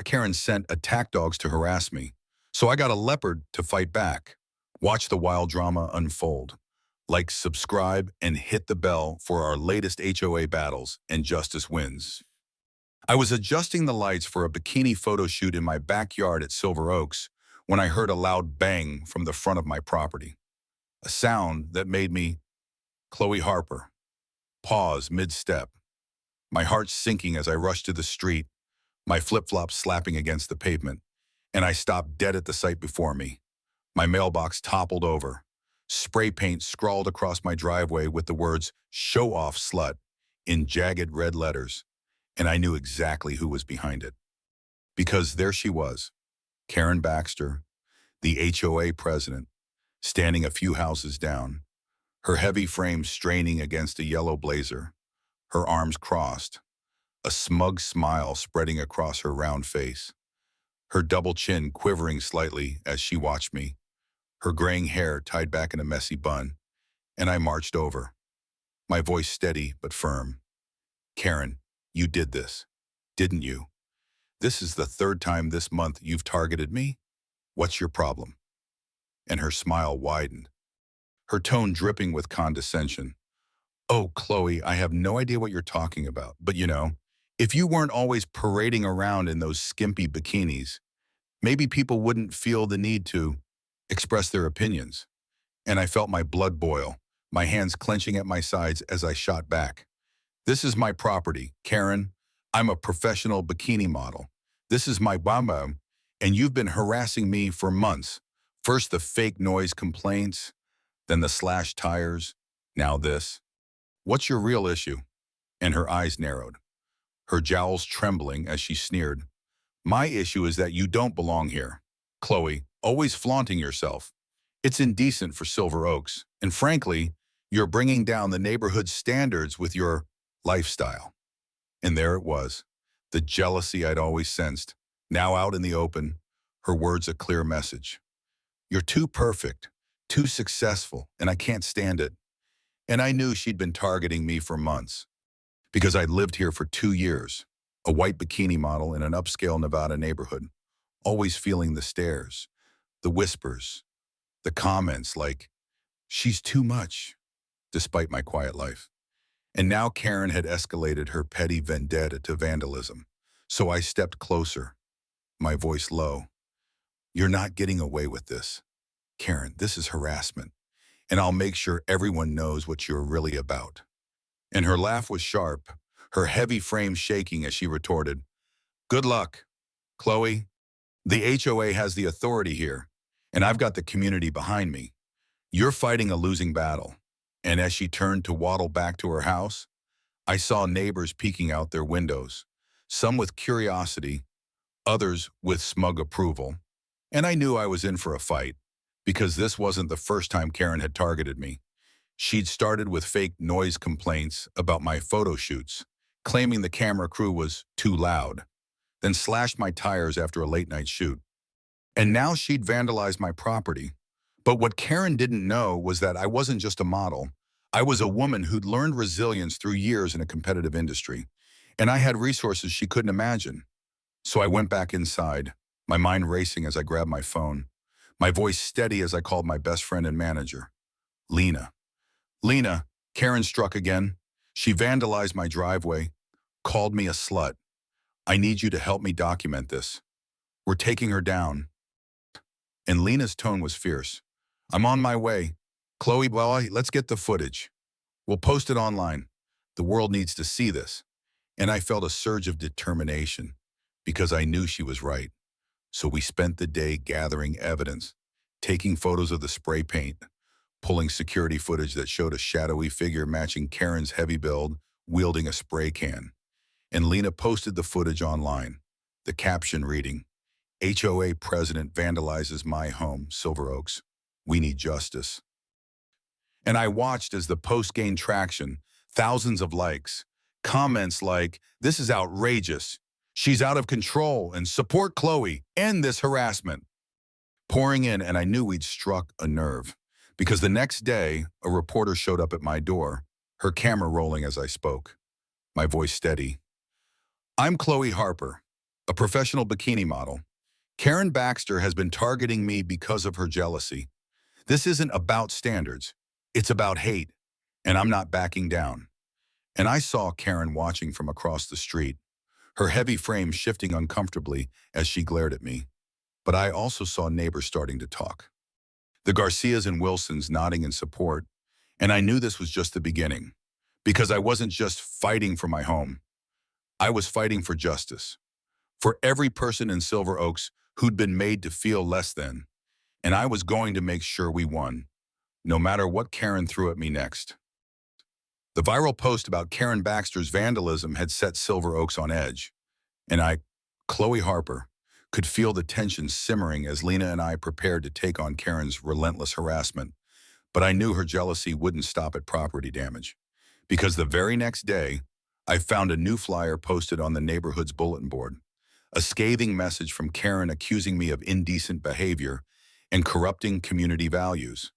Karen sent attack dogs to harass me, so I got a leopard to fight back. Watch the wild drama unfold. Like, subscribe, and hit the bell for our latest HOA battles, and justice wins. I was adjusting the lights for a bikini photo shoot in my backyard at Silver Oaks when I heard a loud bang from the front of my property. A sound that made me, Chloe Harper, pause mid-step. My heart sinking as I rushed to the street, my flip-flops slapping against the pavement, and I stopped dead at the sight before me. My mailbox toppled over. Spray paint scrawled across my driveway with the words, "Show off, slut," in jagged red letters, and I knew exactly who was behind it. Because there she was, Karen Baxter, the HOA president, standing a few houses down, her heavy frame straining against a yellow blazer, her arms crossed, a smug smile spreading across her round face, her double chin quivering slightly as she watched me, her graying hair tied back in a messy bun, and I marched over, my voice steady but firm. "Karen, you did this, didn't you? This is the third time this month you've targeted me. What's your problem?" And her smile widened, her tone dripping with condescension. "Oh, Chloe, I have no idea what you're talking about, but if you weren't always parading around in those skimpy bikinis, maybe people wouldn't feel the need to express their opinions." And I felt my blood boil, my hands clenching at my sides as I shot back. "This is my property, Karen. I'm a professional bikini model. This is my bamba, and you've been harassing me for months. First the fake noise complaints, then the slashed tires, now this. What's your real issue?" And her eyes narrowed, her jowls trembling as she sneered. "My issue is that you don't belong here, Chloe, always flaunting yourself. It's indecent for Silver Oaks, and frankly, you're bringing down the neighborhood's standards with your lifestyle." And there it was, the jealousy I'd always sensed, now out in the open, her words a clear message. "You're too perfect, too successful, and I can't stand it." And I knew she'd been targeting me for months, because I'd lived here for 2 years, a white bikini model in an upscale Nevada neighborhood, always feeling the stares, the whispers, the comments like, "She's too much," despite my quiet life. And now Karen had escalated her petty vendetta to vandalism. So I stepped closer, my voice low. "You're not getting away with this. Karen, this is harassment, and I'll make sure everyone knows what you're really about." And her laugh was sharp, her heavy frame shaking as she retorted, "Good luck, Chloe. The HOA has the authority here, and I've got the community behind me. You're fighting a losing battle." And as she turned to waddle back to her house, I saw neighbors peeking out their windows, some with curiosity, others with smug approval. And I knew I was in for a fight, because this wasn't the first time Karen had targeted me. She'd started with fake noise complaints about my photo shoots, claiming the camera crew was too loud, then slashed my tires after a late-night shoot. And now she'd vandalized my property. But what Karen didn't know was that I wasn't just a model. I was a woman who'd learned resilience through years in a competitive industry, and I had resources she couldn't imagine. So I went back inside, my mind racing as I grabbed my phone, my voice steady as I called my best friend and manager, Lena. "Lena, Karen struck again. She vandalized my driveway, called me a slut. I need you to help me document this. We're taking her down." And Lena's tone was fierce. "I'm on my way. Chloe, well, let's get the footage. We'll post it online. The world needs to see this." And I felt a surge of determination, because I knew she was right. So we spent the day gathering evidence, taking photos of the spray paint, pulling security footage that showed a shadowy figure matching Karen's heavy build, wielding a spray can. And Lena posted the footage online, the caption reading, "HOA president vandalizes my home, Silver Oaks. We need justice." And I watched as the post gained traction, thousands of likes, comments like, "This is outrageous. She's out of control, and support Chloe, end this harassment," pouring in, and I knew we'd struck a nerve. Because the next day, a reporter showed up at my door, her camera rolling as I spoke, my voice steady. "I'm Chloe Harper, a professional bikini model. Karen Baxter has been targeting me because of her jealousy. This isn't about standards. It's about hate, and I'm not backing down. And I saw Karen watching from across the street, her heavy frame shifting uncomfortably as she glared at me. But I also saw neighbors starting to talk. The Garcias and Wilsons nodding in support, and I knew this was just the beginning, because I wasn't just fighting for my home. I was fighting for justice, for every person in Silver Oaks who'd been made to feel less than, and I was going to make sure we won, no matter what Karen threw at me next. The viral post about Karen Baxter's vandalism had set Silver Oaks on edge, and I, Chloe Harper, could feel the tension simmering as Lena and I prepared to take on Karen's relentless harassment. But I knew her jealousy wouldn't stop at property damage, because the very next day, I found a new flyer posted on the neighborhood's bulletin board, a scathing message from Karen accusing me of indecent behavior and corrupting community values,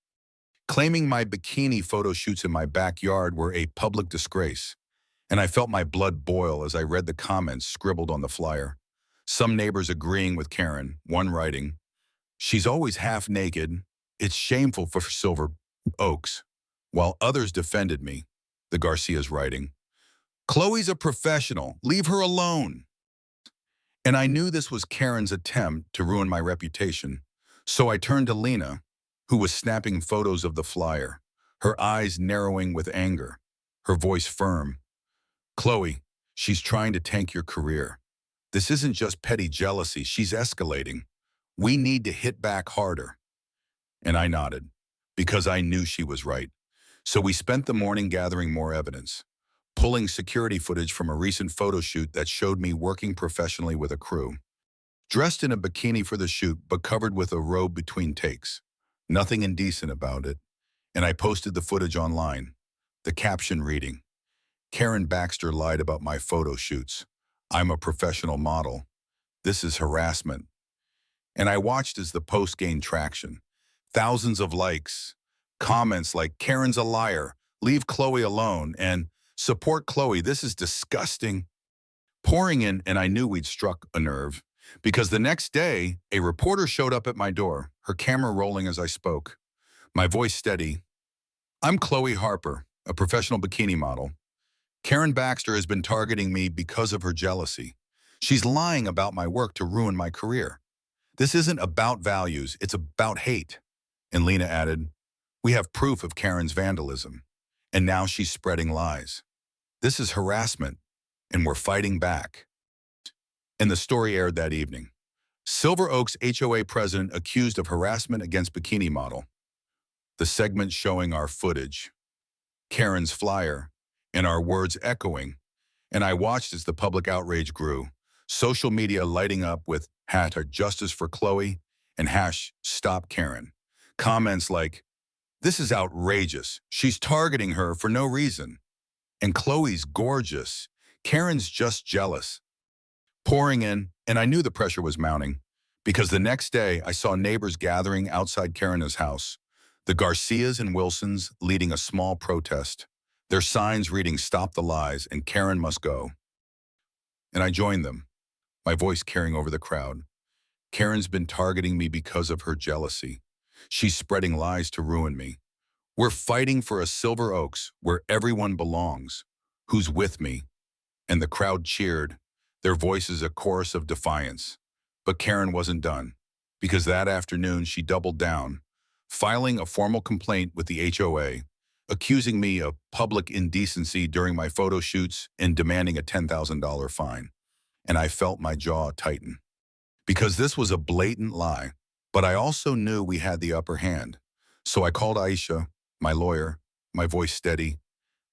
claiming my bikini photo shoots in my backyard were a public disgrace, and I felt my blood boil as I read the comments scribbled on the flyer. Some neighbors agreeing with Karen, one writing, "She's always half naked. It's shameful for Silver Oaks," while others defended me, the Garcias writing, "Chloe's a professional. Leave her alone." And I knew this was Karen's attempt to ruin my reputation, so I turned to Lena, who was snapping photos of the flyer, her eyes narrowing with anger, her voice firm. "Chloe, she's trying to tank your career. This isn't just petty jealousy, she's escalating. We need to hit back harder." And I nodded, because I knew she was right. So we spent the morning gathering more evidence, pulling security footage from a recent photo shoot that showed me working professionally with a crew, dressed in a bikini for the shoot but covered with a robe between takes. Nothing indecent about it. And I posted the footage online, the caption reading, "Karen Baxter lied about my photo shoots. I'm a professional model. This is harassment." And I watched as the post gained traction. Thousands of likes, comments like, "Karen's a liar, leave Chloe alone," and "Support Chloe, this is disgusting," pouring in, and I knew we'd struck a nerve. Because the next day, a reporter showed up at my door, her camera rolling as I spoke, my voice steady. "I'm Chloe Harper, a professional bikini model. Karen Baxter has been targeting me because of her jealousy. She's lying about my work to ruin my career. This isn't about values, it's about hate." And Lena added, "We have proof of Karen's vandalism, and now she's spreading lies. This is harassment, and we're fighting back." And the story aired that evening. Silver Oaks HOA president accused of harassment against bikini model. The segment showing our footage, Karen's flyer, and our words echoing. And I watched as the public outrage grew, social media lighting up with #justice for Chloe and #stop Karen. Comments like, "This is outrageous. She's targeting her for no reason," and "Chloe's gorgeous. Karen's just jealous," pouring in, and I knew the pressure was mounting, because the next day I saw neighbors gathering outside Karen's house, the Garcias and Wilsons leading a small protest, their signs reading "Stop the lies" and "Karen must go." And I joined them, my voice carrying over the crowd. Karen's been targeting me because of her jealousy. She's spreading lies to ruin me. We're fighting for a Silver Oaks where everyone belongs, who's with me. And the crowd cheered, their voices a chorus of defiance. But Karen wasn't done, because that afternoon she doubled down, filing a formal complaint with the HOA, accusing me of public indecency during my photo shoots and demanding a $10,000 fine. And I felt my jaw tighten, because this was a blatant lie. But I also knew we had the upper hand. So I called Aisha, my lawyer, my voice steady.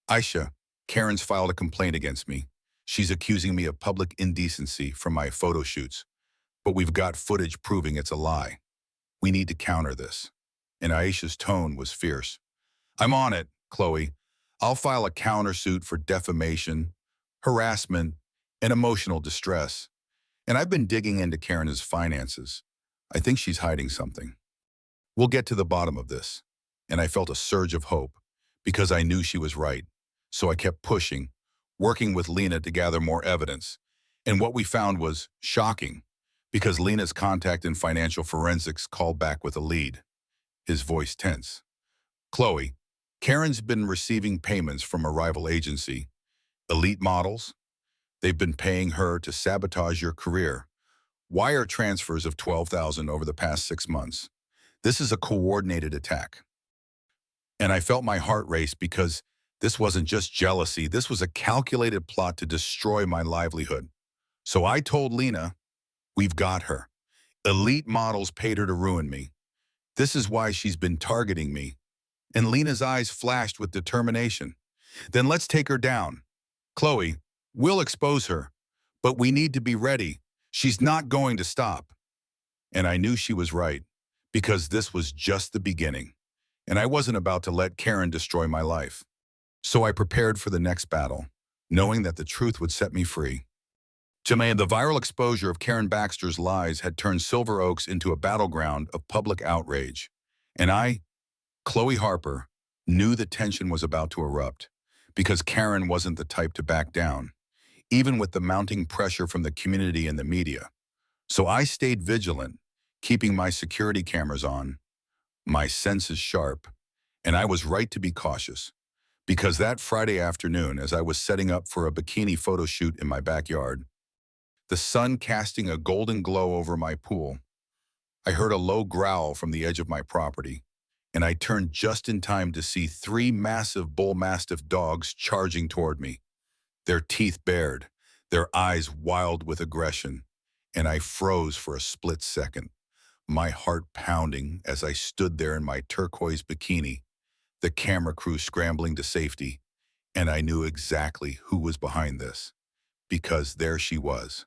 "Aisha, Karen's filed a complaint against me. She's accusing me of public indecency from my photo shoots. But we've got footage proving it's a lie. We need to counter this." And Aisha's tone was fierce. "I'm on it, Chloe. I'll file a countersuit for defamation, harassment, and emotional distress. And I've been digging into Karen's finances. I think she's hiding something. We'll get to the bottom of this." And I felt a surge of hope, because I knew she was right. So I kept pushing, working with Lena to gather more evidence. And what we found was shocking, because Lena's contact in financial forensics called back with a lead, his voice tense. Chloe, Karen's been receiving payments from a rival agency, Elite Models. They've been paying her to sabotage your career. Wire transfers of $12,000 over the past 6 months. This is a coordinated attack. And I felt my heart race because this wasn't just jealousy. This was a calculated plot to destroy my livelihood. So I told Lena, we've got her. Elite Models paid her to ruin me. This is why she's been targeting me. And Lena's eyes flashed with determination. Then let's take her down. Chloe, we'll expose her, but we need to be ready. She's not going to stop. And I knew she was right, because this was just the beginning. And I wasn't about to let Karen destroy my life. So I prepared for the next battle, knowing that the truth would set me free. Jermaine, the viral exposure of Karen Baxter's lies had turned Silver Oaks into a battleground of public outrage. And I, Chloe Harper, knew the tension was about to erupt, because Karen wasn't the type to back down, even with the mounting pressure from the community and the media. So I stayed vigilant, keeping my security cameras on, my senses sharp, and I was right to be cautious, because that Friday afternoon, as I was setting up for a bikini photo shoot in my backyard, the sun casting a golden glow over my pool, I heard a low growl from the edge of my property, and I turned just in time to see 3 massive bull mastiff dogs charging toward me, their teeth bared, their eyes wild with aggression, and I froze for a split second, my heart pounding as I stood there in my turquoise bikini, the camera crew scrambling to safety, and I knew exactly who was behind this, because there she was,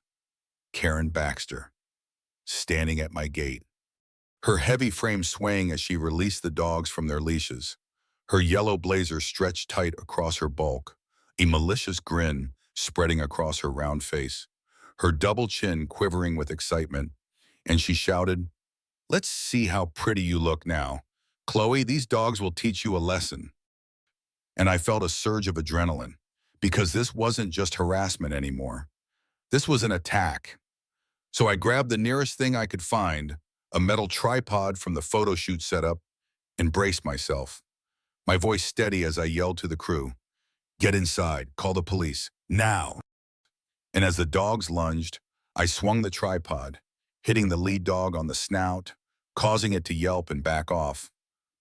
Karen Baxter, standing at my gate, her heavy frame swaying as she released the dogs from their leashes, her yellow blazer stretched tight across her bulk, a malicious grin spreading across her round face, her double chin quivering with excitement, and she shouted, "Let's see how pretty you look now. Chloe, these dogs will teach you a lesson." And I felt a surge of adrenaline, because this wasn't just harassment anymore. This was an attack. So I grabbed the nearest thing I could find, a metal tripod from the photo shoot setup, and braced myself, my voice steady as I yelled to the crew, "Get inside, call the police, now." And as the dogs lunged, I swung the tripod, hitting the lead dog on the snout, causing it to yelp and back off.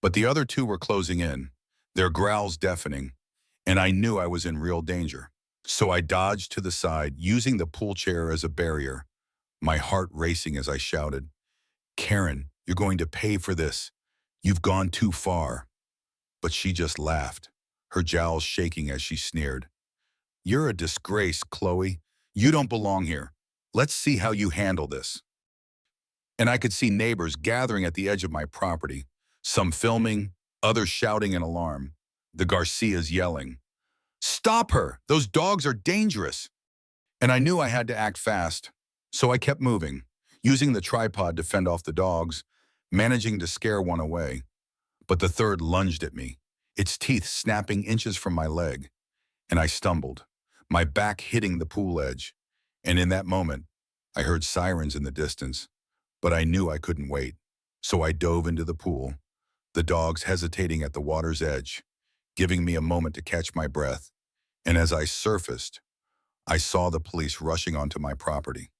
But the other 2 were closing in, their growls deafening, and I knew I was in real danger. So I dodged to the side, using the pool chair as a barrier, my heart racing as I shouted, "Karen, you're going to pay for this. You've gone too far." But she just laughed, her jowls shaking as she sneered, "You're a disgrace, Chloe. You don't belong here. Let's see how you handle this." And I could see neighbors gathering at the edge of my property, some filming, others shouting in alarm, the Garcias yelling, "Stop her! Those dogs are dangerous!" And I knew I had to act fast, so I kept moving, using the tripod to fend off the dogs, managing to scare one away. But the third lunged at me, its teeth snapping inches from my leg, and I stumbled, my back hitting the pool edge. And in that moment, I heard sirens in the distance, but I knew I couldn't wait. So I dove into the pool, the dogs hesitating at the water's edge, giving me a moment to catch my breath. And as I surfaced, I saw the police rushing onto my property,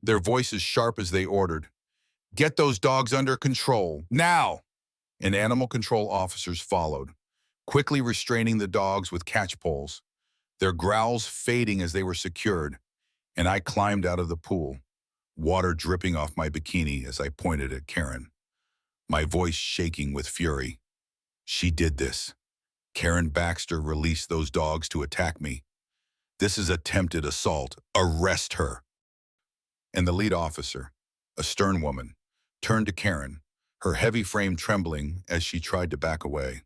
their voices sharp as they ordered, "Get those dogs under control, now!" And animal control officers followed, quickly restraining the dogs with catch poles, their growls fading as they were secured, and I climbed out of the pool, water dripping off my bikini as I pointed at Karen, my voice shaking with fury. She did this. Karen Baxter released those dogs to attack me. This is attempted assault. Arrest her. And the lead officer, a stern woman, turned to Karen, her heavy frame trembling as she tried to back away.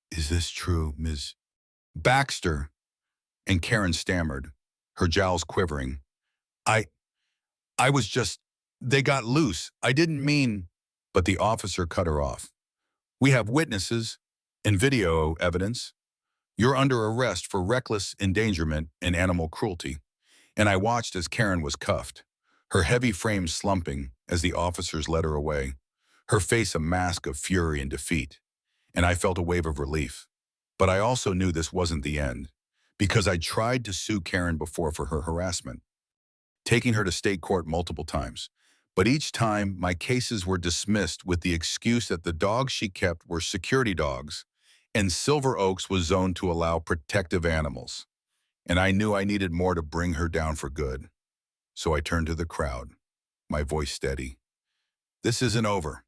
"Is this true, Ms. Baxter?" And Karen stammered, her jowls quivering. I was just, they got loose. I didn't mean." But the officer cut her off. "We have witnesses and video evidence. You're under arrest for reckless endangerment and animal cruelty." and I watched as Karen was cuffed, her heavy frame slumping as the officers led her away, her face a mask of fury and defeat, and I felt a wave of relief. But I also knew this wasn't the end, because I tried to sue Karen before for her harassment, taking her to state court multiple times. But each time, my cases were dismissed with the excuse that the dogs she kept were security dogs, and Silver Oaks was zoned to allow protective animals. And I knew I needed more to bring her down for good. So I turned to the crowd, my voice steady. This isn't over.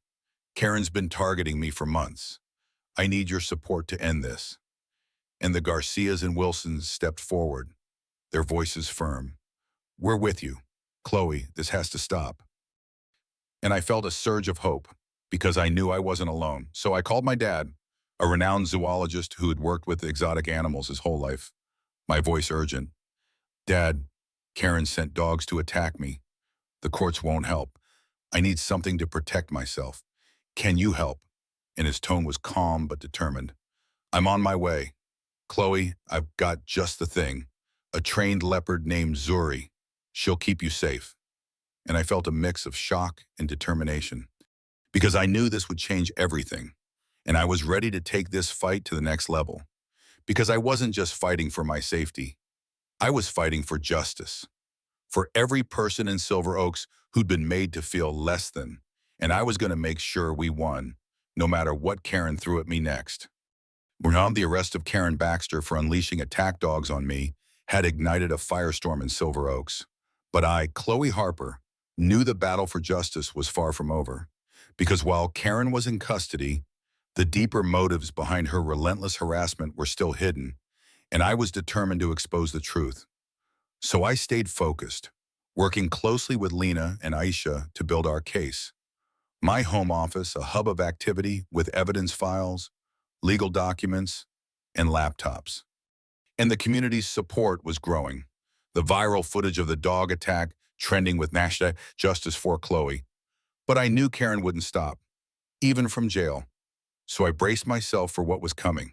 Karen's been targeting me for months. I need your support to end this. And the Garcias and Wilsons stepped forward, their voices firm. We're with you. Chloe, this has to stop. And I felt a surge of hope because I knew I wasn't alone. So I called my dad, a renowned zoologist who had worked with exotic animals his whole life, my voice urgent. Dad, Karen sent dogs to attack me. The courts won't help. I need something to protect myself. Can you help? And his tone was calm but determined. I'm on my way. Chloe, I've got just the thing. A trained leopard named Zuri. She'll keep you safe. And I felt a mix of shock and determination because I knew this would change everything. And I was ready to take this fight to the next level because I wasn't just fighting for my safety. I was fighting for justice, for every person in Silver Oaks who'd been made to feel less than. And I was going to make sure we won, no matter what Karen threw at me next. Now, the arrest of Karen Baxter for unleashing attack dogs on me had ignited a firestorm in Silver Oaks. But I, Chloe Harper, knew the battle for justice was far from over. Because while Karen was in custody, the deeper motives behind her relentless harassment were still hidden, and I was determined to expose the truth. So I stayed focused, working closely with Lena and Aisha to build our case. My home office, a hub of activity with evidence files, legal documents, and laptops. And the community's support was growing. The viral footage of the dog attack trending with National Justice for Chloe. But I knew Karen wouldn't stop, even from jail. So I braced myself for what was coming.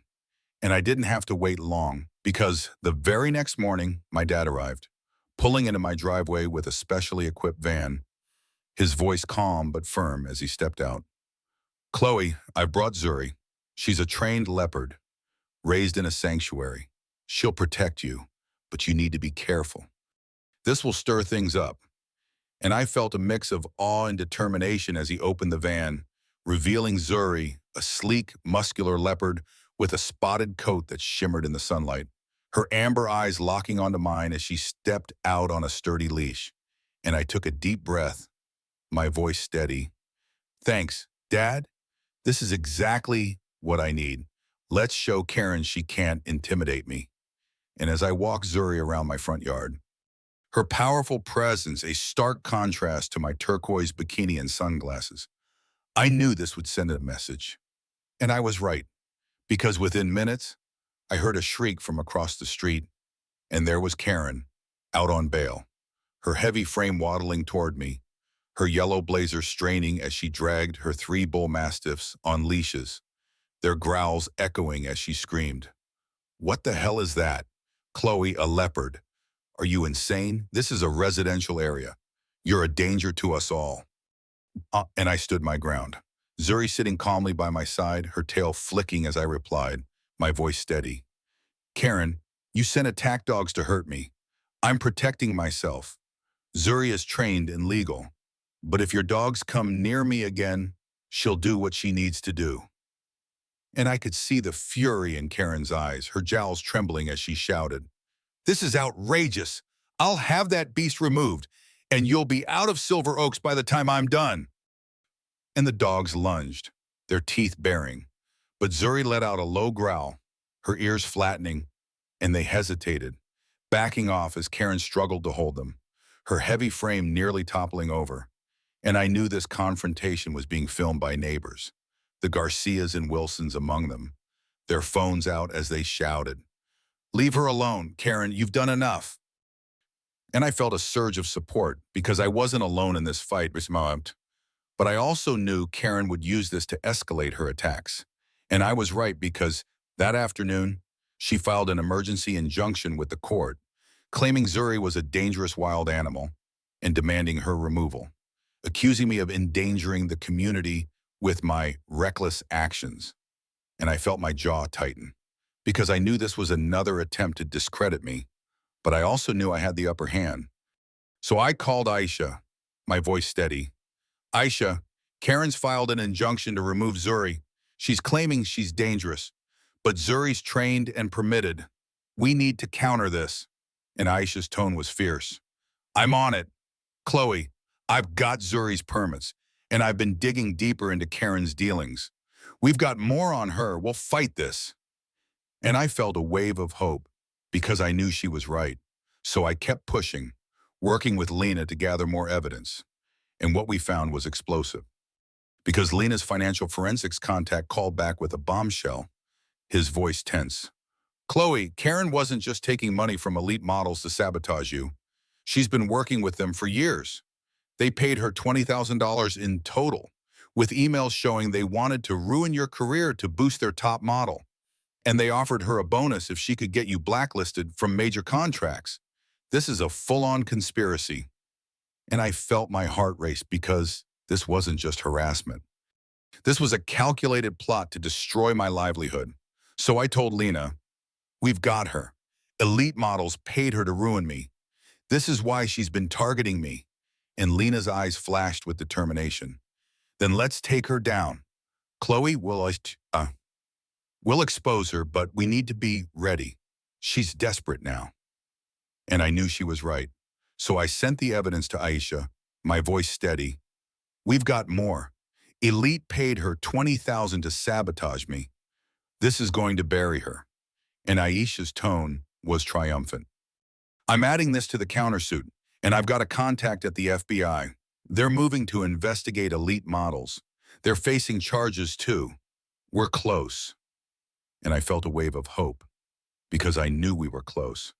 And I didn't have to wait long because the very next morning, my dad arrived, pulling into my driveway with a specially equipped van, his voice calm but firm as he stepped out. Chloe, I've brought Zuri. She's a trained leopard, raised in a sanctuary. She'll protect you, but you need to be careful. This will stir things up. And I felt a mix of awe and determination as he opened the van, revealing Zuri, a sleek, muscular leopard with a spotted coat that shimmered in the sunlight, her amber eyes locking onto mine as she stepped out on a sturdy leash. And I took a deep breath, my voice steady. Thanks, Dad. This is exactly what I need. Let's show Karen she can't intimidate me. And as I walked Zuri around my front yard, her powerful presence a stark contrast to my turquoise bikini and sunglasses, I knew this would send a message. And I was right, because within minutes, I heard a shriek from across the street, and there was Karen, out on bail, her heavy frame waddling toward me, her yellow blazer straining as she dragged her 3 bull mastiffs on leashes, their growls echoing as she screamed. What the hell is that? Chloe, a leopard. Are you insane? This is a residential area. You're a danger to us all. And I stood my ground. Zuri sitting calmly by my side, her tail flicking as I replied, my voice steady. Karen, you sent attack dogs to hurt me. I'm protecting myself. Zuri is trained and legal. But if your dogs come near me again, she'll do what she needs to do. And I could see the fury in Karen's eyes, her jowls trembling as she shouted, This is outrageous. I'll have that beast removed, and you'll be out of Silver Oaks by the time I'm done. And the dogs lunged, their teeth baring. But Zuri let out a low growl, her ears flattening, and they hesitated, backing off as Karen struggled to hold them, her heavy frame nearly toppling over. And I knew this confrontation was being filmed by neighbors, the Garcias and Wilsons among them, their phones out as they shouted, Leave her alone, Karen, you've done enough. And I felt a surge of support because I wasn't alone in this fight, but I also knew Karen would use this to escalate her attacks. And I was right because that afternoon, she filed an emergency injunction with the court, claiming Zuri was a dangerous wild animal and demanding her removal, accusing me of endangering the community with my reckless actions. And I felt my jaw tighten because I knew this was another attempt to discredit me, but I also knew I had the upper hand. So I called Aisha, my voice steady. Aisha, Karen's filed an injunction to remove Zuri. She's claiming she's dangerous, but Zuri's trained and permitted. We need to counter this. And Aisha's tone was fierce. I'm on it. Chloe, I've got Zuri's permits, and I've been digging deeper into Karen's dealings. We've got more on her. We'll fight this. And I felt a wave of hope because I knew she was right. So I kept pushing, working with Lena to gather more evidence. And what we found was explosive. Because Lena's financial forensics contact called back with a bombshell, his voice tense. Chloe, Karen wasn't just taking money from elite models to sabotage you. She's been working with them for years. They paid her $20,000 in total, with emails showing they wanted to ruin your career to boost their top model. And they offered her a bonus if she could get you blacklisted from major contracts. This is a full-on conspiracy. And I felt my heart race because this wasn't just harassment. This was a calculated plot to destroy my livelihood. So I told Lena, we've got her. Elite models paid her to ruin me. This is why she's been targeting me. And Lena's eyes flashed with determination. Then let's take her down. Chloe, we'll expose her, but we need to be ready. She's desperate now. And I knew she was right. So I sent the evidence to Aisha, my voice steady. We've got more. Elite paid her $20,000 to sabotage me. This is going to bury her. And Aisha's tone was triumphant. I'm adding this to the countersuit, and I've got a contact at the FBI. They're moving to investigate elite models. They're facing charges too. We're close. And I felt a wave of hope because I knew we were close.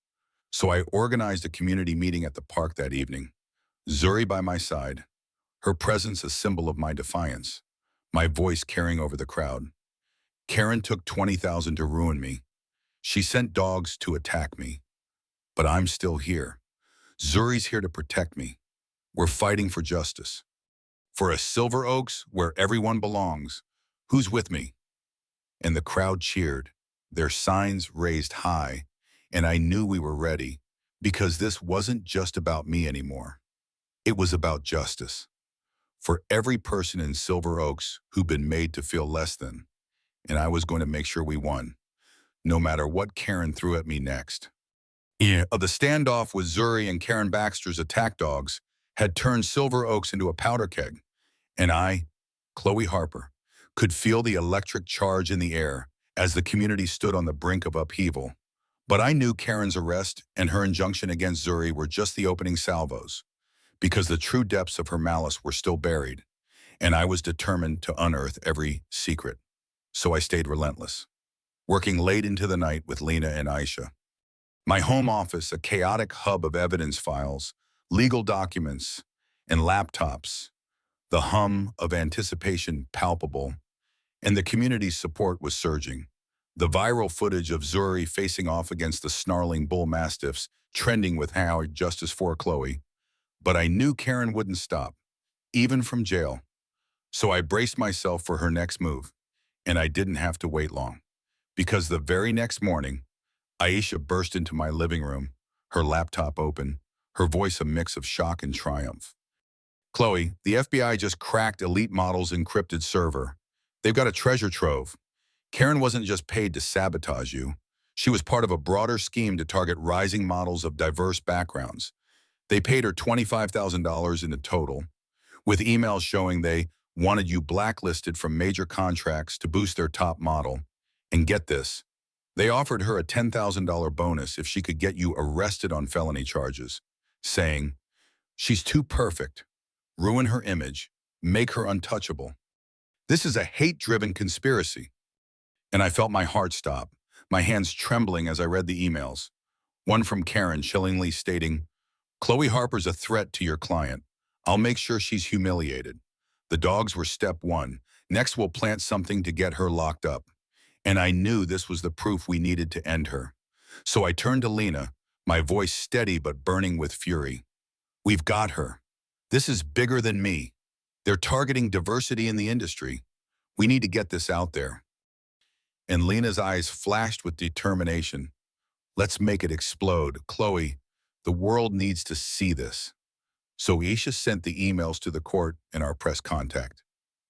So I organized a community meeting at the park that evening. Zuri by my side, her presence a symbol of my defiance, my voice carrying over the crowd. Karen took $20,000 to ruin me. She sent dogs to attack me. But I'm still here. Zuri's here to protect me. We're fighting for justice. For a Silver Oaks where everyone belongs. Who's with me? And the crowd cheered, their signs raised high, and I knew we were ready because this wasn't just about me anymore. It was about justice. For every person in Silver Oaks who'd been made to feel less than. And I was going to make sure we won, no matter what Karen threw at me next. The standoff with Zuri and Karen Baxter's attack dogs had turned Silver Oaks into a powder keg, and I, Chloe Harper, could feel the electric charge in the air as the community stood on the brink of upheaval. But I knew Karen's arrest and her injunction against Zuri were just the opening salvos, because the true depths of her malice were still buried, and I was determined to unearth every secret. So I stayed relentless, working late into the night with Lena and Aisha. My home office, a chaotic hub of evidence files, legal documents, and laptops, the hum of anticipation palpable, and the community's support was surging. The viral footage of Zuri facing off against the snarling bull mastiffs trending with Howard justice for Chloe. But I knew Karen wouldn't stop, even from jail. So I braced myself for her next move, and I didn't have to wait long. Because the very next morning, Aisha burst into my living room, her laptop open, her voice a mix of shock and triumph. Chloe, the FBI just cracked Elite Model's encrypted server. They've got a treasure trove. Karen wasn't just paid to sabotage you. She was part of a broader scheme to target rising models of diverse backgrounds. They paid her $25,000 in a total, with emails showing they wanted you blacklisted from major contracts to boost their top model. And get this, they offered her a $10,000 bonus if she could get you arrested on felony charges, saying, she's too perfect, ruin her image, make her untouchable. This is a hate-driven conspiracy. And I felt my heart stop, my hands trembling as I read the emails. One from Karen chillingly stating, Chloe Harper's a threat to your client. I'll make sure she's humiliated. The dogs were step one. Next, we'll plant something to get her locked up. And I knew this was the proof we needed to end her. So I turned to Lena, my voice steady but burning with fury. We've got her. This is bigger than me. They're targeting diversity in the industry. We need to get this out there. And Lena's eyes flashed with determination. Let's make it explode. Chloe, the world needs to see this. So Isha sent the emails to the court and our press contact.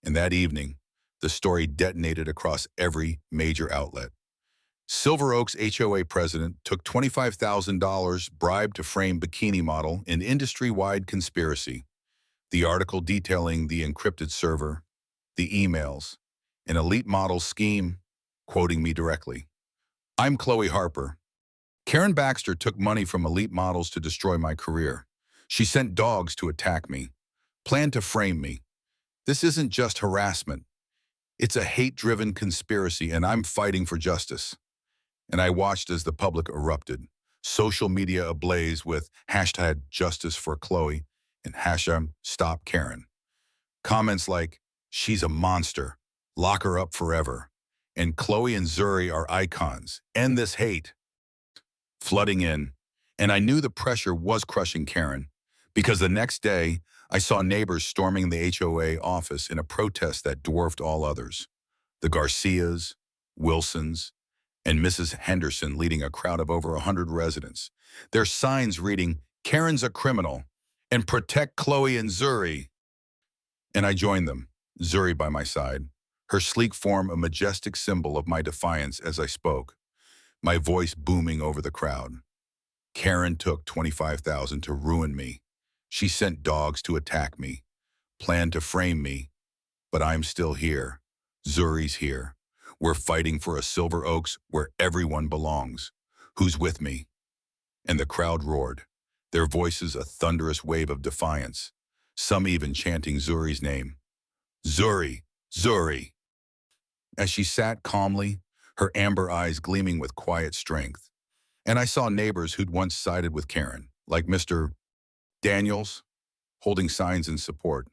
And that evening, the story detonated across every major outlet. Silver Oaks HOA president took $25,000 bribe to frame bikini model in industry-wide conspiracy. The article detailing the encrypted server, the emails, an elite model scheme, quoting me directly. I'm Chloe Harper. Karen Baxter took money from elite models to destroy my career. She sent dogs to attack me, planned to frame me. This isn't just harassment. It's a hate-driven conspiracy, and I'm fighting for justice. And I watched as the public erupted, social media ablaze with hashtag justice for Chloe and hashtag stop Karen. Comments like, she's a monster, lock her up forever, and Chloe and Zuri are icons, end this hate. Flooding in, and I knew the pressure was crushing Karen, because the next day, I saw neighbors storming the HOA office in a protest that dwarfed all others. The Garcias, Wilsons, and Mrs. Henderson leading a crowd of over 100 residents. Their signs reading, Karen's a criminal, and protect Chloe and Zuri. And I joined them, Zuri by my side, her sleek form a majestic symbol of my defiance as I spoke, my voice booming over the crowd. Karen took $25,000 to ruin me. She sent dogs to attack me, planned to frame me, but I'm still here. Zuri's here. We're fighting for a Silver Oaks where everyone belongs. Who's with me? And the crowd roared, their voices a thunderous wave of defiance, some even chanting Zuri's name. Zuri, Zuri. As she sat calmly, her amber eyes gleaming with quiet strength. And I saw neighbors who'd once sided with Karen, like Mr. Daniels, holding signs in support,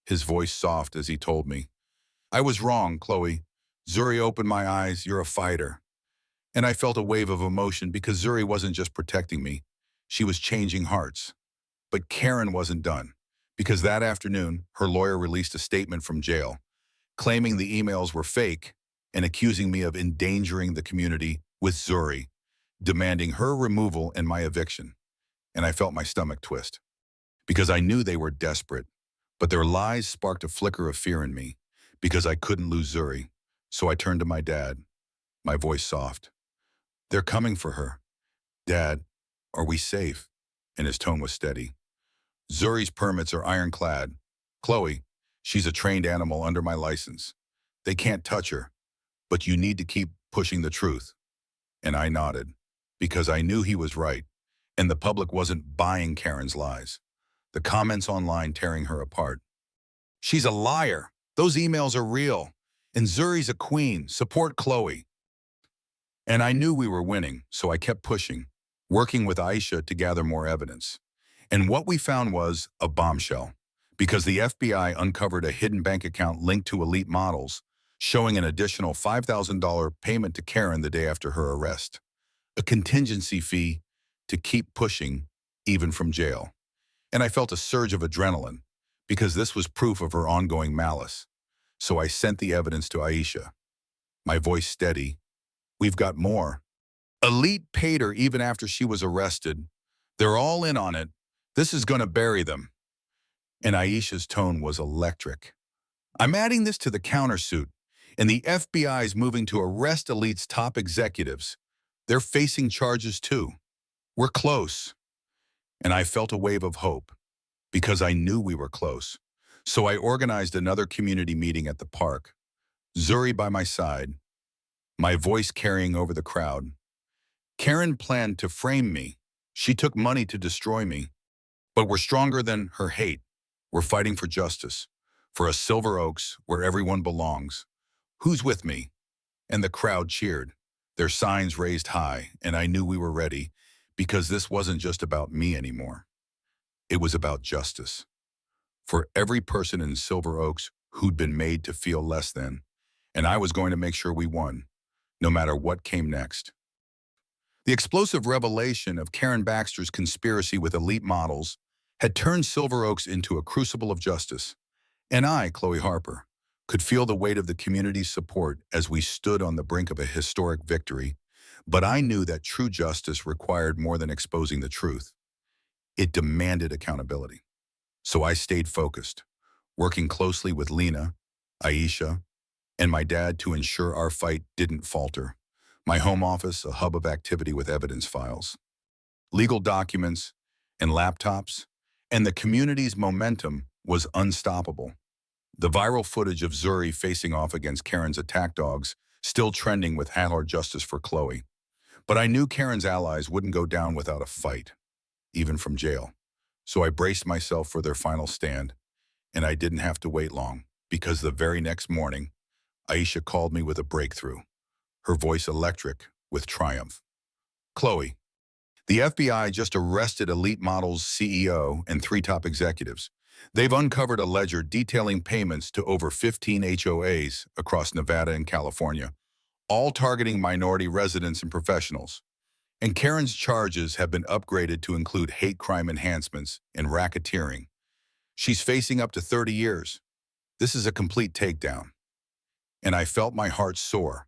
his voice soft as he told me, I was wrong, Chloe. Zuri opened my eyes, you're a fighter. And I felt a wave of emotion because Zuri wasn't just protecting me, she was changing hearts. But Karen wasn't done, because that afternoon, her lawyer released a statement from jail, claiming the emails were fake and accusing me of endangering the community with Zuri, demanding her removal and my eviction. And I felt my stomach twist, because I knew they were desperate, but their lies sparked a flicker of fear in me, because I couldn't lose Zuri. So I turned to my dad, my voice soft. They're coming for her. Dad, are we safe? And his tone was steady. Zuri's permits are ironclad. Chloe, she's a trained animal under my license. They can't touch her, but you need to keep pushing the truth. And I nodded, because I knew he was right, and the public wasn't buying Karen's lies. The comments online tearing her apart. She's a liar. Those emails are real. And Zuri's a queen. Support Chloe. And I knew we were winning, so I kept pushing, working with Aisha to gather more evidence. And what we found was a bombshell, because the FBI uncovered a hidden bank account linked to elite models, showing an additional $5,000 payment to Karen the day after her arrest, a contingency fee to keep pushing, even from jail. And I felt a surge of adrenaline, because this was proof of her ongoing malice. So I sent the evidence to Aisha, my voice steady. We've got more. Elite paid her even after she was arrested. They're all in on it. This is going to bury them. And Aisha's tone was electric. I'm adding this to the countersuit, and the FBI's moving to arrest Elite's top executives. They're facing charges too. We're close. And I felt a wave of hope, because I knew we were close. So I organized another community meeting at the park, Zuri by my side, my voice carrying over the crowd. Karen planned to frame me. She took money to destroy me. But we're stronger than her hate. We're fighting for justice, for a Silver Oaks where everyone belongs. Who's with me? And the crowd cheered, their signs raised high, and I knew we were ready, because this wasn't just about me anymore. It was about justice. For every person in Silver Oaks who'd been made to feel less than, and I was going to make sure we won, no matter what came next. The explosive revelation of Karen Baxter's conspiracy with elite models had turned Silver Oaks into a crucible of justice. And I, Chloe Harper, could feel the weight of the community's support as we stood on the brink of a historic victory. But I knew that true justice required more than exposing the truth. It demanded accountability. So I stayed focused, working closely with Lena, Aisha, and my dad to ensure our fight didn't falter. My home office, a hub of activity with evidence files, legal documents, and laptops, and the community's momentum was unstoppable. The viral footage of Zuri facing off against Karen's attack dogs still trending with # justice for Chloe. But I knew Karen's allies wouldn't go down without a fight, even from jail. So I braced myself for their final stand, and I didn't have to wait long, because the very next morning, Aisha called me with a breakthrough, her voice electric with triumph. Chloe, the FBI just arrested Elite Models CEO and 3 top executives. They've uncovered a ledger detailing payments to over 15 HOAs across Nevada and California, all targeting minority residents and professionals. And Karen's charges have been upgraded to include hate crime enhancements and racketeering. She's facing up to 30 years. This is a complete takedown. And I felt my heart soar,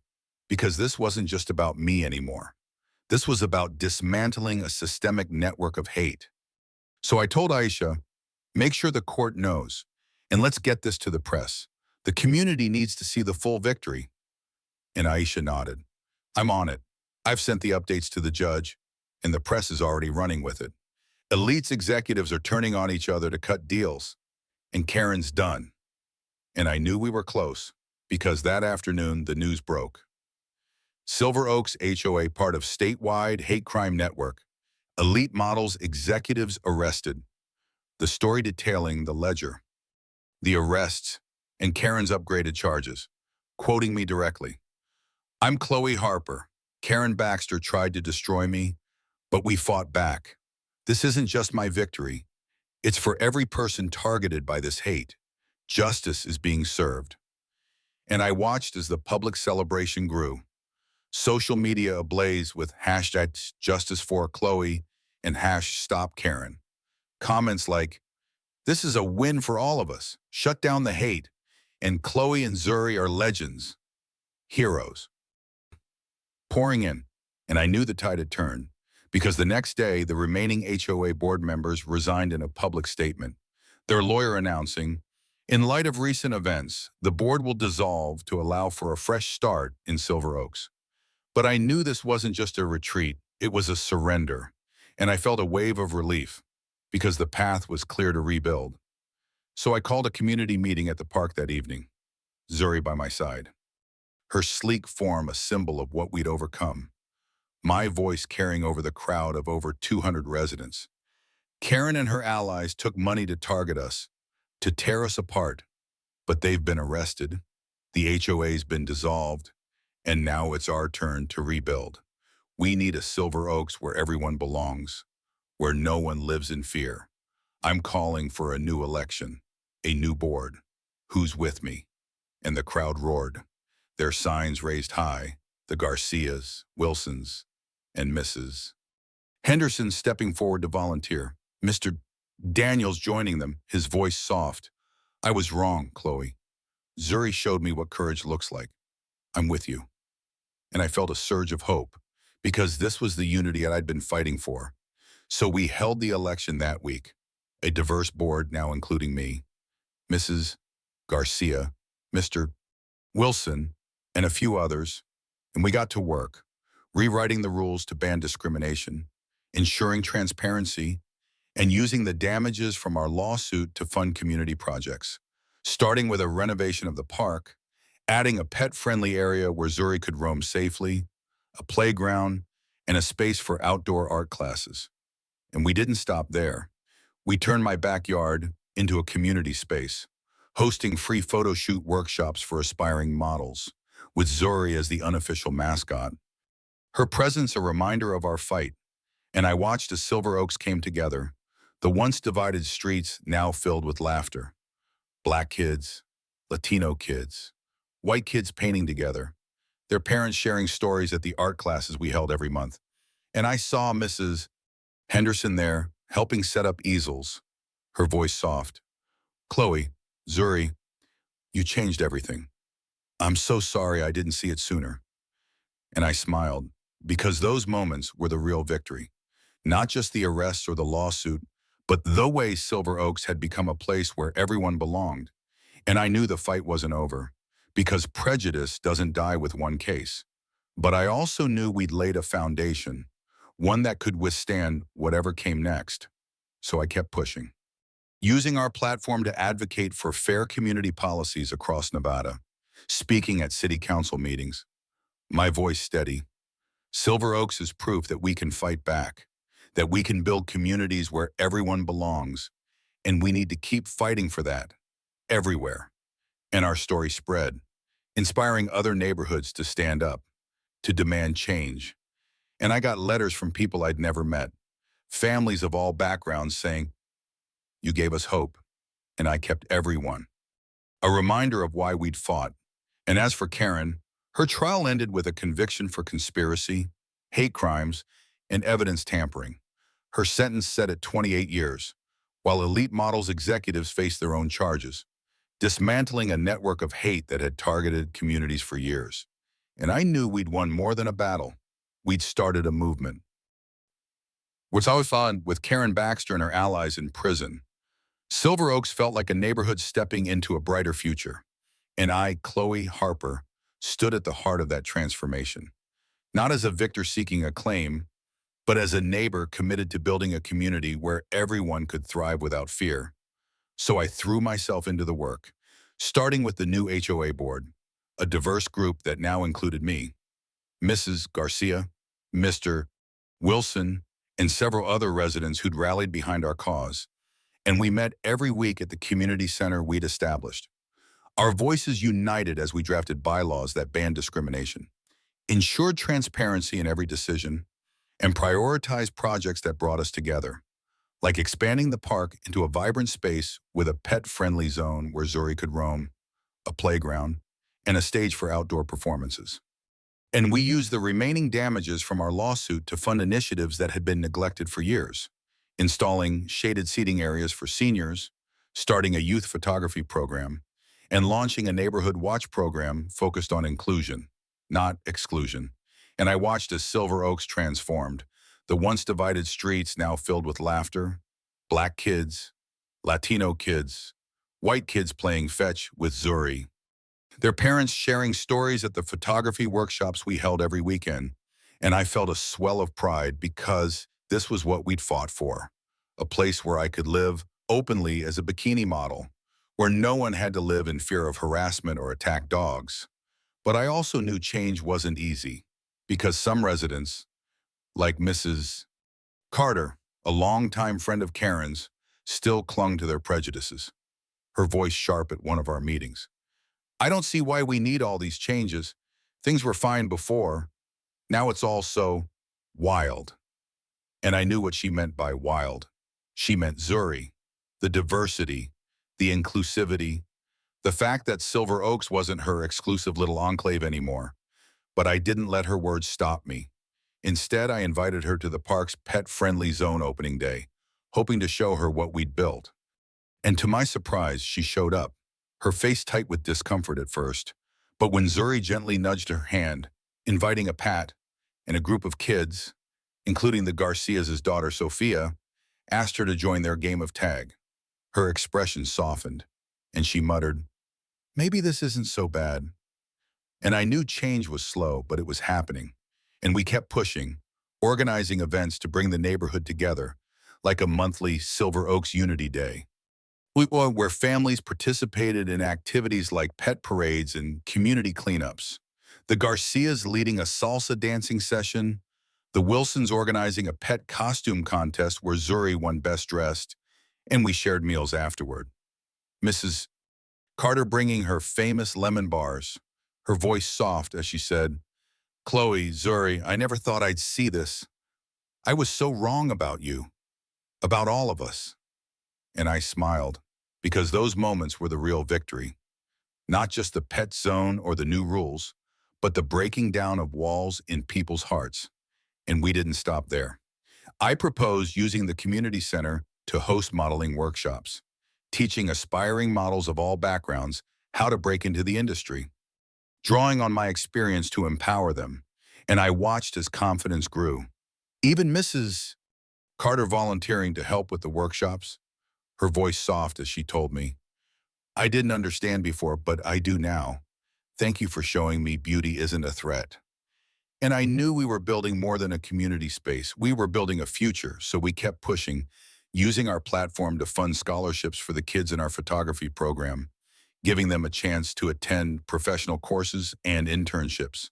because this wasn't just about me anymore. This was about dismantling a systemic network of hate. So I told Aisha, make sure the court knows, and let's get this to the press. The community needs to see the full victory. And Aisha nodded. I'm on it. I've sent the updates to the judge, and the press is already running with it. Elite's executives are turning on each other to cut deals, and Karen's done. And I knew we were close, because that afternoon the news broke. Silver Oaks HOA, part of statewide hate crime network. Elite Models executives arrested. The story detailing the ledger, the arrests, and Karen's upgraded charges. Quoting me directly, I'm Chloe Harper. Karen Baxter tried to destroy me, but we fought back. This isn't just my victory. It's for every person targeted by this hate. Justice is being served. And I watched as the public celebration grew. Social media ablaze with #JusticeForChloe and #StopKaren. Comments like, this is a win for all of us. Shut down the hate. And Chloe and Zuri are legends. Heroes. Pouring in. And I knew the tide had turned, because the next day, the remaining HOA board members resigned in a public statement, their lawyer announcing, in light of recent events, the board will dissolve to allow for a fresh start in Silver Oaks. But I knew this wasn't just a retreat, it was a surrender. And I felt a wave of relief, because the path was clear to rebuild. So I called a community meeting at the park that evening, Zuri by my side. Her sleek form a symbol of what we'd overcome. My voice carrying over the crowd of over 200 residents. Karen and her allies took money to target us, to tear us apart. But they've been arrested, the HOA's been dissolved, and now it's our turn to rebuild. We need a Silver Oaks where everyone belongs, where no one lives in fear. I'm calling for a new election, a new board. Who's with me? And the crowd roared, their signs raised high, the Garcias, Wilsons, and Mrs. Henderson stepping forward to volunteer, Mr. Daniels joining them, his voice soft. I was wrong, Chloe. Zuri showed me what courage looks like. I'm with you. And I felt a surge of hope, because this was the unity I'd been fighting for. So we held the election that week, a diverse board now including me, Mrs. Garcia, Mr. Wilson, and a few others, and we got to work, rewriting the rules to ban discrimination, ensuring transparency, and using the damages from our lawsuit to fund community projects, starting with a renovation of the park, adding a pet-friendly area where Zuri could roam safely, a playground, and a space for outdoor art classes. And we didn't stop there. We turned my backyard into a community space, hosting free photo shoot workshops for aspiring models, with Zuri as the unofficial mascot. Her presence a reminder of our fight, and I watched as Silver Oaks came together, the once divided streets now filled with laughter. Black kids, Latino kids, white kids painting together, their parents sharing stories at the art classes we held every month. And I saw Mrs. Henderson there, helping set up easels, her voice soft. Chloe, Zuri, you changed everything. I'm so sorry I didn't see it sooner. And I smiled, because those moments were the real victory. Not just the arrests or the lawsuit, but the way Silver Oaks had become a place where everyone belonged. And I knew the fight wasn't over, because prejudice doesn't die with one case. But I also knew we'd laid a foundation, one that could withstand whatever came next. So I kept pushing, using our platform to advocate for fair community policies across Nevada, speaking at city council meetings, my voice steady. Silver Oaks is proof that we can fight back, that we can build communities where everyone belongs, and we need to keep fighting for that, everywhere. And our story spread, inspiring other neighborhoods to stand up, to demand change. And I got letters from people I'd never met, families of all backgrounds saying, "You gave us hope," and I kept everyone. A reminder of why we'd fought. And as for Karen, her trial ended with a conviction for conspiracy, hate crimes, and evidence tampering. Her sentence set at 28 years, while Elite Models executives faced their own charges, dismantling a network of hate that had targeted communities for years. And I knew we'd won more than a battle. We'd started a movement. What's always fun, with Karen Baxter and her allies in prison, Silver Oaks felt like a neighborhood stepping into a brighter future. And I, Chloe Harper, stood at the heart of that transformation. Not as a victor seeking acclaim, but as a neighbor committed to building a community where everyone could thrive without fear. So I threw myself into the work, starting with the new HOA board, a diverse group that now included me, Mrs. Garcia, Mr. Wilson, and several other residents who'd rallied behind our cause. And we met every week at the community center we'd established. Our voices united as we drafted bylaws that banned discrimination, ensured transparency in every decision, and prioritized projects that brought us together, like expanding the park into a vibrant space with a pet-friendly zone where Zuri could roam, a playground, and a stage for outdoor performances. And we used the remaining damages from our lawsuit to fund initiatives that had been neglected for years, installing shaded seating areas for seniors, starting a youth photography program, and launching a neighborhood watch program focused on inclusion, not exclusion. And I watched as Silver Oaks transformed, the once divided streets now filled with laughter, Black kids, Latino kids, white kids playing fetch with Zuri, their parents sharing stories at the photography workshops we held every weekend. And I felt a swell of pride because this was what we'd fought for, a place where I could live openly as a bikini model, where no one had to live in fear of harassment or attack dogs. But I also knew change wasn't easy, because some residents, like Mrs. Carter, a longtime friend of Karen's, still clung to their prejudices, her voice sharp at one of our meetings. "I don't see why we need all these changes. Things were fine before. Now it's all so wild." And I knew what she meant by wild. She meant Zuri, the diversity, the inclusivity, the fact that Silver Oaks wasn't her exclusive little enclave anymore. But I didn't let her words stop me. Instead, I invited her to the park's pet-friendly zone opening day, hoping to show her what we'd built. And to my surprise, she showed up, her face tight with discomfort at first. But when Zuri gently nudged her hand, inviting a pat, and a group of kids, including the Garcias' daughter Sophia, asked her to join their game of tag, her expression softened, and she muttered, "Maybe this isn't so bad." And I knew change was slow, but it was happening. And we kept pushing, organizing events to bring the neighborhood together, like a monthly Silver Oaks Unity Day, where families participated in activities like pet parades and community cleanups. The Garcias leading a salsa dancing session, the Wilsons organizing a pet costume contest where Zuri won Best Dressed, and we shared meals afterward. Mrs. Carter bringing her famous lemon bars, her voice soft as she said, "Chloe, Zuri, I never thought I'd see this. I was so wrong about you, about all of us." And I smiled, because those moments were the real victory. Not just the pet zone or the new rules, but the breaking down of walls in people's hearts. And we didn't stop there. I proposed using the community center to host modeling workshops, teaching aspiring models of all backgrounds how to break into the industry, drawing on my experience to empower them. And I watched as confidence grew. Even Mrs. Carter volunteering to help with the workshops, her voice soft as she told me, "I didn't understand before, but I do now. Thank you for showing me beauty isn't a threat." And I knew we were building more than a community space. We were building a future, so we kept pushing, using our platform to fund scholarships for the kids in our photography program, giving them a chance to attend professional courses and internships.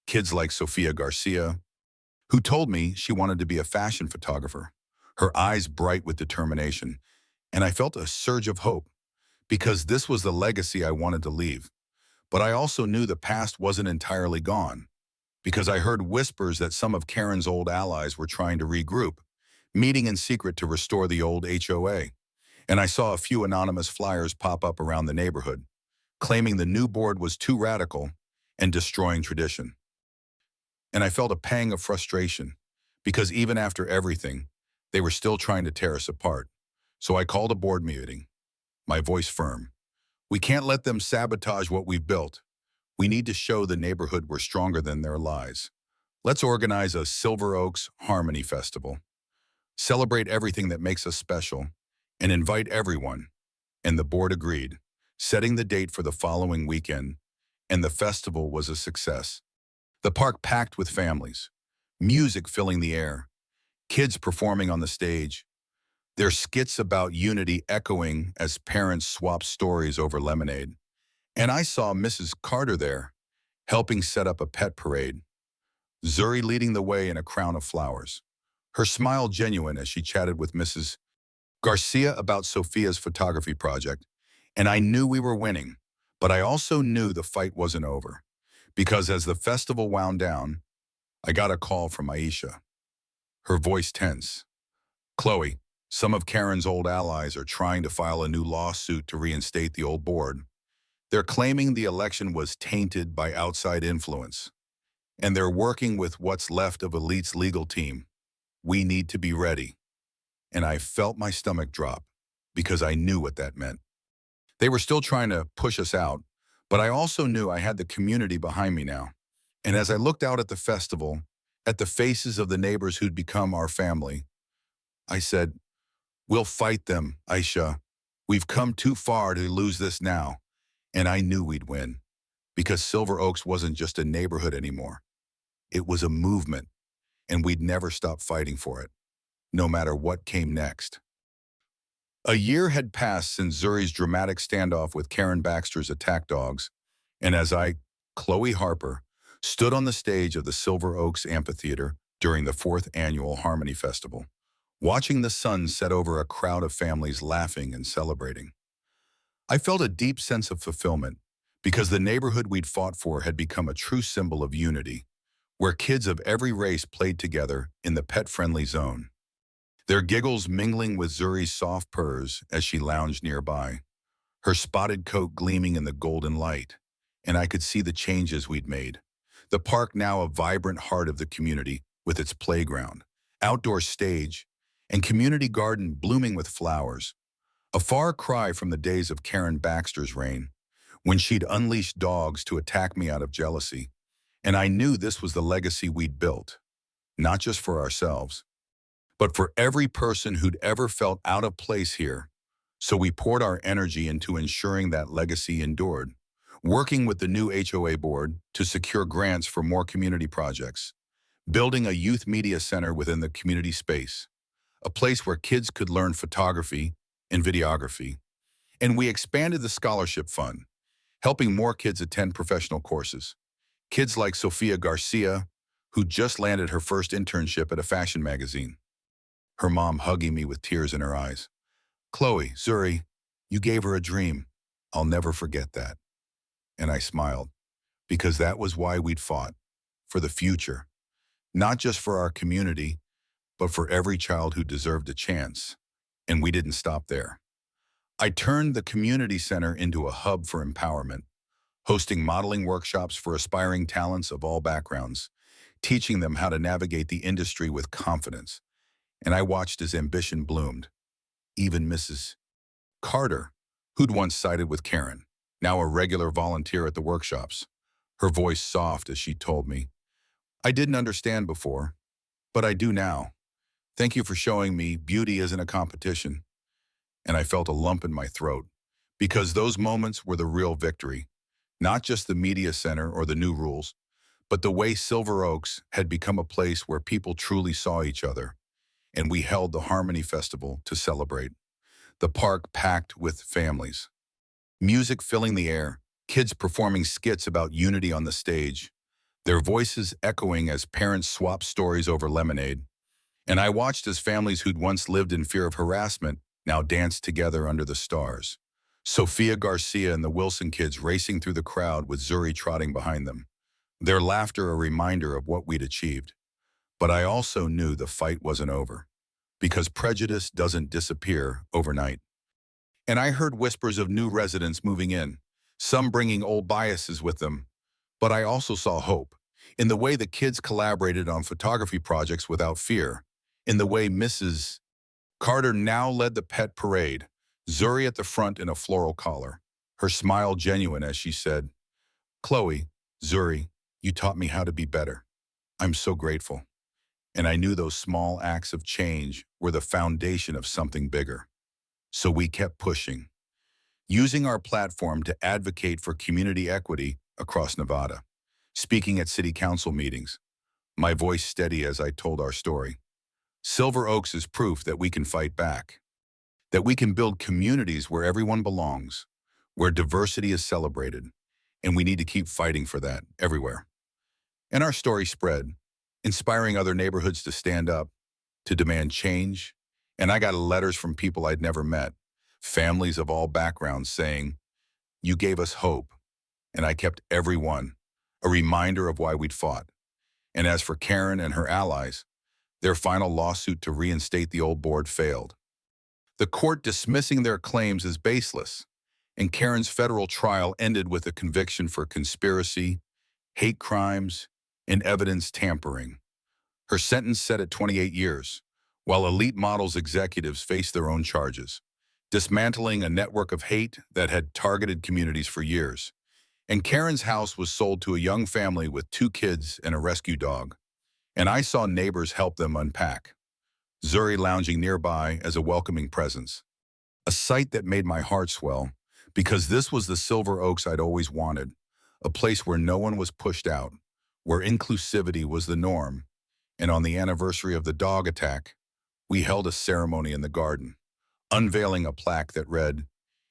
Kids like Sofia Garcia, who told me she wanted to be a fashion photographer, her eyes bright with determination. And I felt a surge of hope because this was the legacy I wanted to leave. But I also knew the past wasn't entirely gone because I heard whispers that some of Karen's old allies were trying to regroup, meeting in secret to restore the old HOA. And I saw a few anonymous flyers pop up around the neighborhood, claiming the new board was too radical and destroying tradition. And I felt a pang of frustration because even after everything, they were still trying to tear us apart. So I called a board meeting, my voice firm. We can't let them sabotage what we've built. We need to show the neighborhood we're stronger than their lies. Let's organize a Silver Oaks Harmony Festival. Celebrate everything that makes us special and invite everyone. And the board agreed, setting the date for the following weekend, and the festival was a success. The park packed with families, music filling the air, kids performing on the stage, their skits about unity echoing as parents swapped stories over lemonade. And I saw Mrs. Carter there, helping set up a pet parade, Zuri leading the way in a crown of flowers, her smile genuine as she chatted with Mrs. Garcia about Sophia's photography project. And I knew we were winning, but I also knew the fight wasn't over. Because as the festival wound down, I got a call from Aisha, her voice tense. "Chloe, some of Karen's old allies are trying to file a new lawsuit to reinstate the old board. They're claiming the election was tainted by outside influence, and they're working with what's left of Elite's legal team. We need to be ready." And I felt my stomach drop because I knew what that meant. They were still trying to push us out, but I also knew I had the community behind me now. And as I looked out at the festival, at the faces of the neighbors who'd become our family, I said, "We'll fight them, Aisha. We've come too far to lose this now." And I knew we'd win because Silver Oaks wasn't just a neighborhood anymore. It was a movement, and we'd never stop fighting for it, no matter what came next. A year had passed since Zuri's dramatic standoff with Karen Baxter's attack dogs, and as I, Chloe Harper, stood on the stage of the Silver Oaks Amphitheater during the 4th annual Harmony Festival, watching the sun set over a crowd of families laughing and celebrating, I felt a deep sense of fulfillment because the neighborhood we'd fought for had become a true symbol of unity, where kids of every race played together in the pet-friendly zone, their giggles mingling with Zuri's soft purrs as she lounged nearby, her spotted coat gleaming in the golden light. And I could see the changes we'd made. The park now a vibrant heart of the community with its playground, outdoor stage, and community garden blooming with flowers. A far cry from the days of Karen Baxter's reign, when she'd unleashed dogs to attack me out of jealousy. And I knew this was the legacy we'd built, not just for ourselves, but for every person who'd ever felt out of place here. So we poured our energy into ensuring that legacy endured, working with the new HOA board to secure grants for more community projects, building a youth media center within the community space, a place where kids could learn photography and videography. And we expanded the scholarship fund, helping more kids attend professional courses. Kids like Sofia Garcia, who just landed her first internship at a fashion magazine, her mom hugging me with tears in her eyes. "Chloe, Zuri, you gave her a dream. I'll never forget that." And I smiled, because that was why we'd fought, for the future, not just for our community, but for every child who deserved a chance. And we didn't stop there. I turned the community center into a hub for empowerment, hosting modeling workshops for aspiring talents of all backgrounds, teaching them how to navigate the industry with confidence. And I watched as ambition bloomed. Even Mrs. Carter, who'd once sided with Karen, now a regular volunteer at the workshops. Her voice soft as she told me, "I didn't understand before, but I do now. Thank you for showing me beauty isn't a competition." And I felt a lump in my throat, because those moments were the real victory, not just the media center or the new rules, but the way Silver Oaks had become a place where people truly saw each other. And we held the Harmony Festival to celebrate. The park packed with families. Music filling the air, kids performing skits about unity on the stage, their voices echoing as parents swapped stories over lemonade. And I watched as families who'd once lived in fear of harassment now danced together under the stars. Sofia Garcia and the Wilson kids racing through the crowd with Zuri trotting behind them. Their laughter a reminder of what we'd achieved. But I also knew the fight wasn't over, because prejudice doesn't disappear overnight. And I heard whispers of new residents moving in, some bringing old biases with them. But I also saw hope, in the way the kids collaborated on photography projects without fear, in the way Mrs. Carter now led the pet parade, Zuri at the front in a floral collar, her smile genuine as she said, "Chloe, Zuri, you taught me how to be better. I'm so grateful." And I knew those small acts of change were the foundation of something bigger. So we kept pushing, using our platform to advocate for community equity across Nevada, speaking at city council meetings, my voice steady as I told our story. Silver Oaks is proof that we can fight back, that we can build communities where everyone belongs, where diversity is celebrated, and we need to keep fighting for that everywhere. And our story spread, inspiring other neighborhoods to stand up, to demand change. And I got letters from people I'd never met, families of all backgrounds saying, "You gave us hope." And I kept every one, a reminder of why we'd fought. And as for Karen and her allies, their final lawsuit to reinstate the old board failed, the court dismissing their claims as baseless. And Karen's federal trial ended with a conviction for conspiracy, hate crimes, and evidence tampering. Her sentence set at 28 years, while Elite Models executives faced their own charges, dismantling a network of hate that had targeted communities for years. And Karen's house was sold to a young family with 2 kids and a rescue dog. And I saw neighbors help them unpack, Zuri lounging nearby as a welcoming presence. A sight that made my heart swell, because this was the Silver Oaks I'd always wanted, a place where no one was pushed out, where inclusivity was the norm. And on the anniversary of the dog attack, we held a ceremony in the garden, unveiling a plaque that read,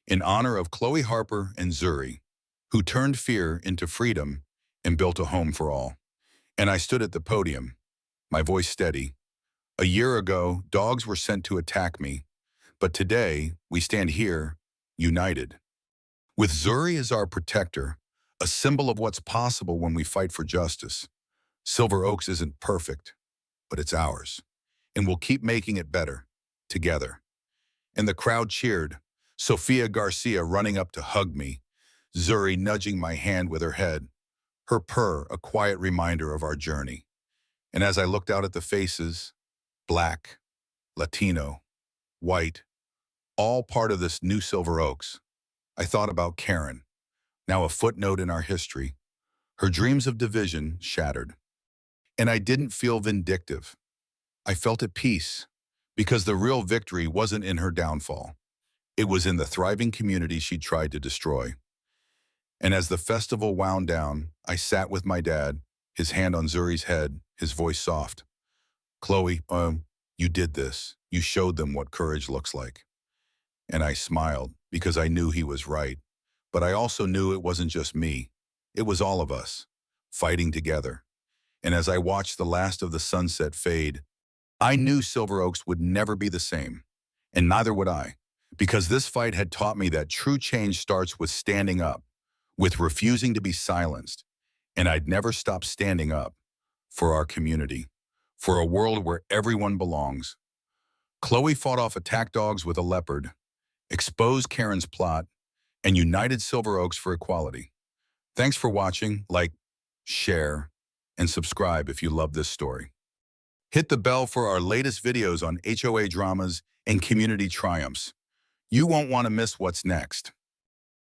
"In honor of Chloe Harper and Zuri, who turned fear into freedom and built a home for all." And I stood at the podium, my voice steady. A year ago, dogs were sent to attack me, but today we stand here, united. With Zuri as our protector, a symbol of what's possible when we fight for justice. Silver Oaks isn't perfect, but it's ours, and we'll keep making it better, together. And the crowd cheered, Sofia Garcia running up to hug me, Zuri nudging my hand with her head, her purr a quiet reminder of our journey. And as I looked out at the faces, Black, Latino, white, all part of this new Silver Oaks, I thought about Karen, now a footnote in our history, her dreams of division shattered. And I didn't feel vindictive. I felt at peace, because the real victory wasn't in her downfall. It was in the thriving community she tried to destroy. And as the festival wound down, I sat with my dad, his hand on Zuri's head, his voice soft. "Chloe, you did this. You showed them what courage looks like." And I smiled, because I knew he was right. But I also knew it wasn't just me. It was all of us, fighting together. And as I watched the last of the sunset fade, I knew Silver Oaks would never be the same. And neither would I, because this fight had taught me that true change starts with standing up, with refusing to be silenced. And I'd never stop standing up for our community, for a world where everyone belongs. Chloe fought off attack dogs with a leopard, exposed Karen's plot, and united Silver Oaks for equality. Thanks for watching. Like, share, and subscribe if you love this story. Hit the bell for our latest videos on HOA dramas and community triumphs. You won't want to miss what's next.